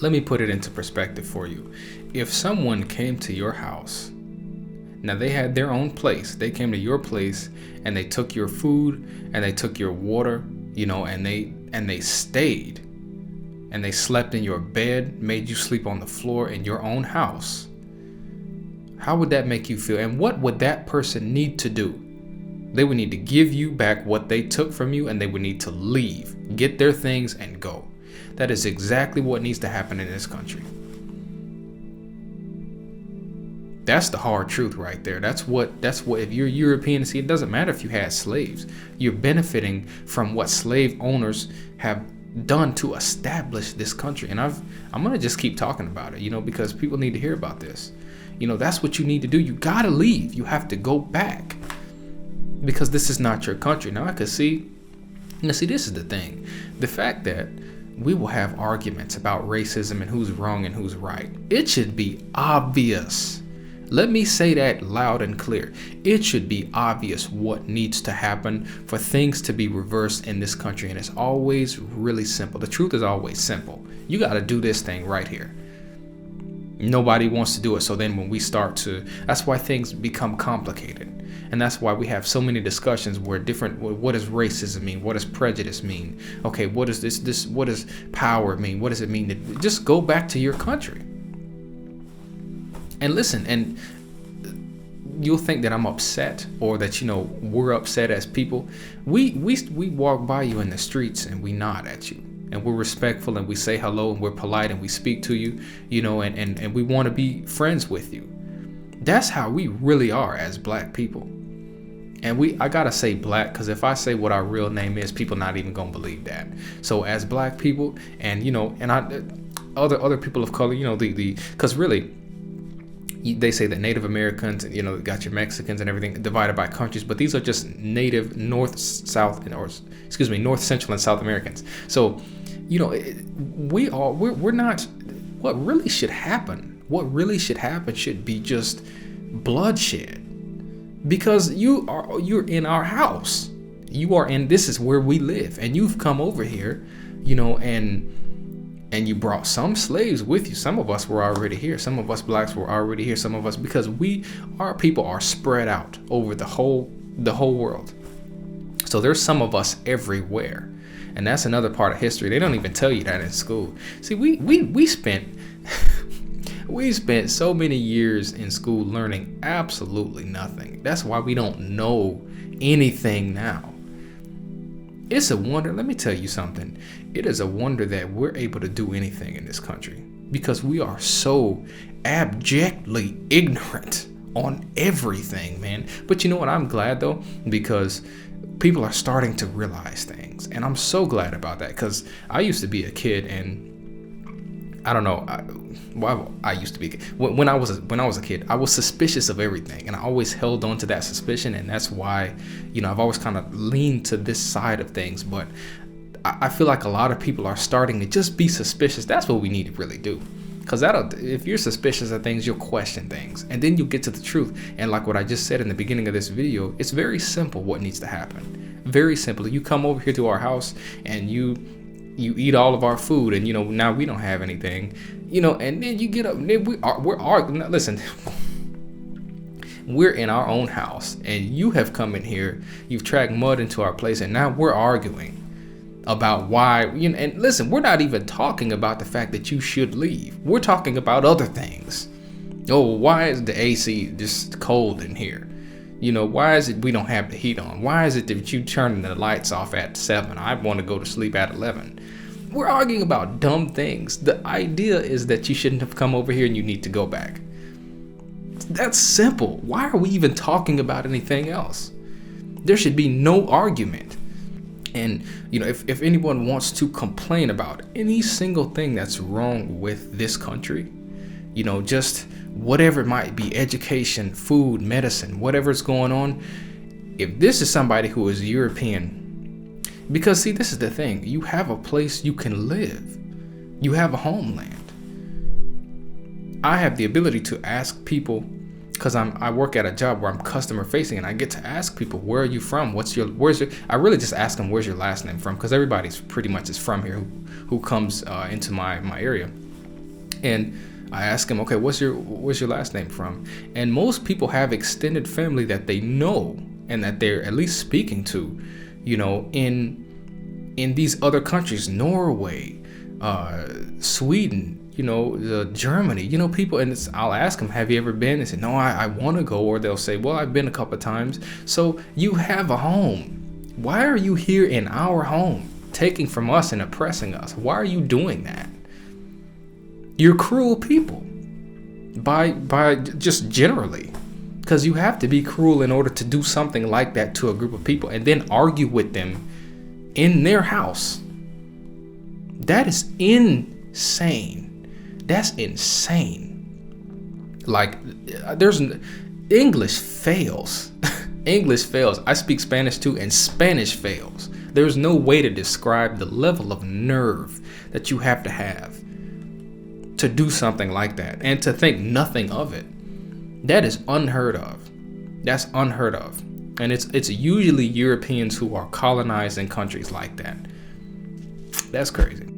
Let me put it into perspective for you. If someone came to your house, now they had their own place. They came to your place and they took your food and they took your water, and they stayed and they slept in your bed, made you sleep on the floor in your own house. How would that make you feel? And what would that person need to do? They would need to give you back what they took from you, and they would need to leave, get their things and go. That is exactly what needs to happen in this country. That's the hard truth right there. That's what if you're European, see, it doesn't matter if you had slaves. You're benefiting from what slave owners have done to establish this country. And I'm going to just keep talking about it, because people need to hear about this. That's what you need to do. You got to leave. You have to go back because this is not your country. Now I could see, this is the thing. The fact that we will have arguments about racism and who's wrong and who's right. It should be obvious. Let me say that loud and clear. It should be obvious what needs to happen for things to be reversed in this country. And it's always really simple. The truth is always simple. You got to do this thing right here. Nobody wants to do it. So then when we that's why things become complicated. And that's why we have so many discussions where what does racism mean? What does prejudice mean? Okay, what does this, what does power mean? What does it mean to just go back to your country? And listen, and you'll think that I'm upset or that, we're upset as people. We walk by you in the streets and we nod at you. And we're respectful and we say hello and we're polite and we speak to you, and we want to be friends with you. That's how we really are as black people. And I gotta say black, because if I say what our real name is, people not even gonna believe that. So as black people, and other people of color, because really, they say that Native Americans, got your Mexicans and everything divided by countries, but these are just native North, Central, and South Americans. So, we're not. What really should happen? What really should happen should be just bloodshed, because you're in our house. This is where we live, and you've come over here, and you brought some slaves with you. Some of us were already here. Some of us blacks were already here. Some of us, because our people are spread out over the whole world. So there's some of us everywhere. And that's another part of history. They don't even tell you that in school. See, we spent so many years in school learning absolutely nothing. That's why we don't know anything now. It's a wonder. Let me tell you something. It is a wonder that we're able to do anything in this country, because we are so abjectly ignorant on everything, man. But you know what? I'm glad though, because people are starting to realize things, and I'm so glad about that, because I used to be a kid, and I don't know. I used to be when I was a kid, I was suspicious of everything, and I always held on to that suspicion, and that's why I've always kind of leaned to this side of things. But I feel like a lot of people are starting to just be suspicious. That's what we need to really do, because if you're suspicious of things, you'll question things, and then you'll get to the truth. And like what I just said in the beginning of this video, it's very simple what needs to happen. Very simple. You come over here to our house and you eat all of our food, and now we don't have anything, and then you get up, and then we're arguing. Listen, we're in our own house, and you have come in here, you've tracked mud into our place, and now we're arguing about why, and listen, we're not even talking about the fact that you should leave. We're talking about other things. Oh, why is the AC just cold in here? Why is it we don't have the heat on? Why is it that you turning the lights off at 7? I want to go to sleep at 11. We're arguing about dumb things. The idea is that you shouldn't have come over here and you need to go back. That's simple. Why are we even talking about anything else? There should be no argument. And, if anyone wants to complain about any single thing that's wrong with this country, just whatever it might be, education, food, medicine, whatever's going on, if this is somebody who is European, because see, this is the thing, you have a place you can live. You have a homeland. I have the ability to ask people, because I work at a job where I'm customer facing, and I get to ask people, where are you from? I really just ask them, where's your last name from? Because everybody's pretty much is from here who comes into my area. And I ask him, okay, where's your last name from? And most people have extended family that they know and that they're at least speaking to, in these other countries, Norway, Sweden, Germany, people. And I'll ask them, have you ever been? They say, no, I want to go. Or they'll say, well, I've been a couple of times. So you have a home. Why are you here in our home, taking from us and oppressing us? Why are you doing that? You're cruel people, by just generally, because you have to be cruel in order to do something like that to a group of people and then argue with them in their house. That is insane. That's insane. Like, English fails. English fails. I speak Spanish too, and Spanish fails. There's no way to describe the level of nerve that you have to do something like that and to think nothing of it. That is unheard of. That's unheard of. And it's usually Europeans who are colonizing countries like that. That's crazy.